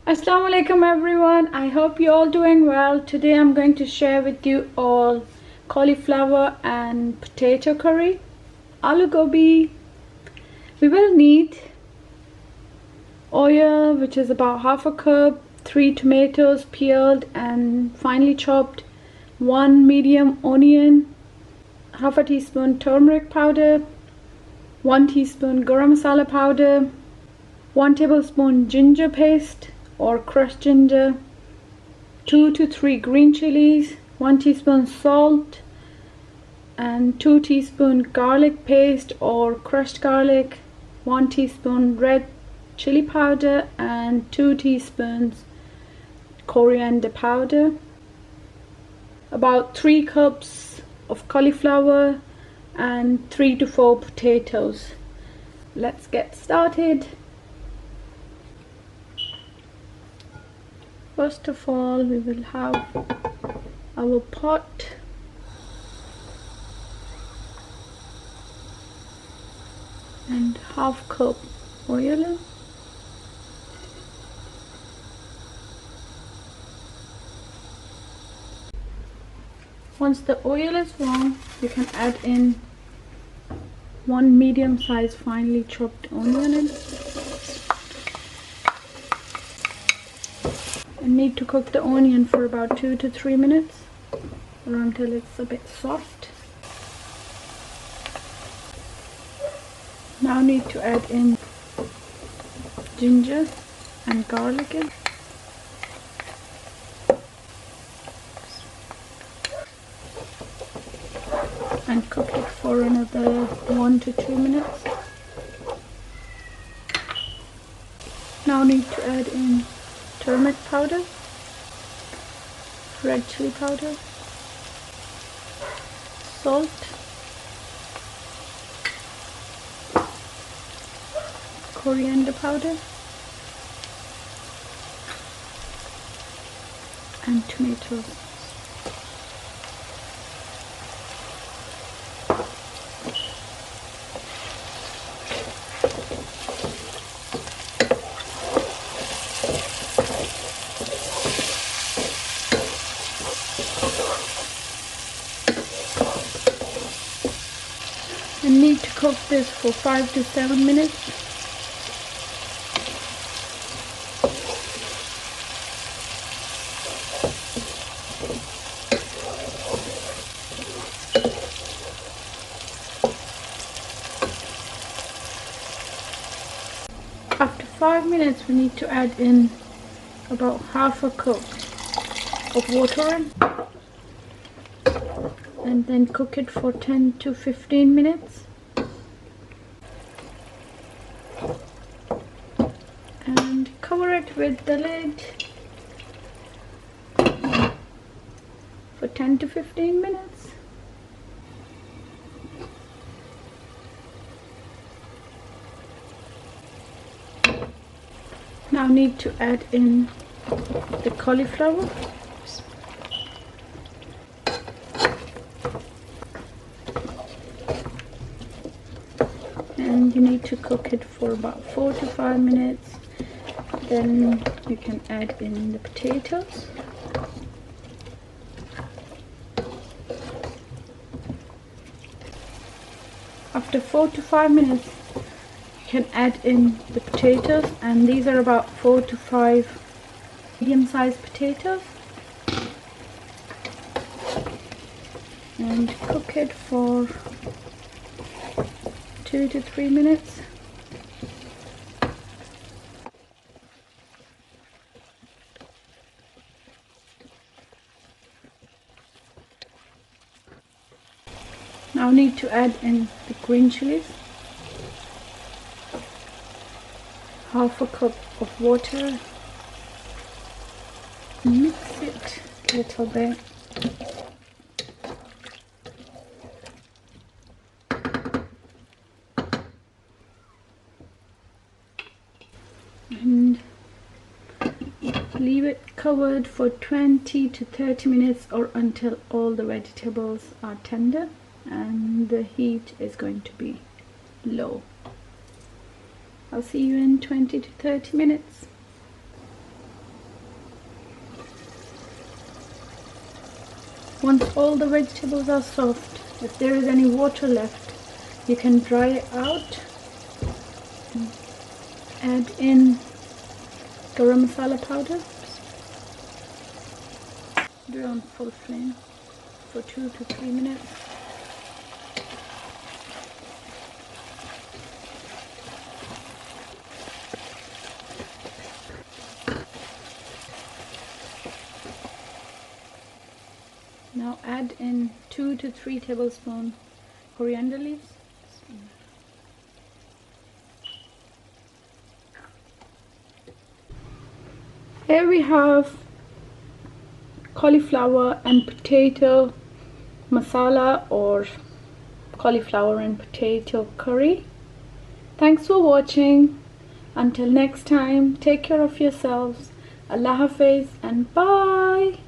Assalamu alaikum everyone. I hope you're all doing well. Today I'm going to share with you all cauliflower and potato curry, aloo gobi. We will need oil, which is about half a cup, 3 tomatoes peeled and finely chopped, 1 medium onion, half a teaspoon turmeric powder, 1 teaspoon garam masala powder, 1 tablespoon ginger paste or crushed ginger, 2 to 3 green chilies, 1 teaspoon salt, and 2 teaspoon garlic paste or crushed garlic, 1 teaspoon red chili powder, and 2 teaspoons coriander powder, about 3 cups of cauliflower, and 3 to 4 potatoes. Let's get started. First of all, we will have our pot. And half cup oil. Once the oil is warm, you can add in 1 medium-sized finely chopped onion. And need to cook the onion for about 2 to 3 minutes or until it's a bit soft. Now need to add in ginger and garlic and cook it for another 1 to 2 minutes. Now need to add in turmeric powder, red chili powder, salt, coriander powder, and tomatoes. And need to cook this for 5 to 7 minutes. After 5 minutes, we need to add in about half a cup of water and then cook it for 10 to 15 minutes. And cover it with the lid for 10 to 15 minutes. Now need to add in the cauliflower. And you need to cook it for about 4 to 5 minutes. Then you can add in the potatoes. After 4 to 5 minutes, you can add in the potatoes, and these are about 4 to 5 medium-sized potatoes. And cook it for 2 to 3 minutes. Now need to add in the green chilies, half a cup of water, mix it a little bit. And leave it covered for 20 to 30 minutes or until all the vegetables are tender and the heat is going to be low. I'll see you in 20 to 30 minutes. Once all the vegetables are soft, if there is any water left, you can dry it out. Add in garam masala powder. Do it on full flame for 2 to 3 minutes. Now add in 2 to 3 tablespoons coriander leaves. Here we have cauliflower and potato masala or cauliflower and potato curry. Thanks for watching. Until next time, take care of yourselves. Allah Hafiz and bye.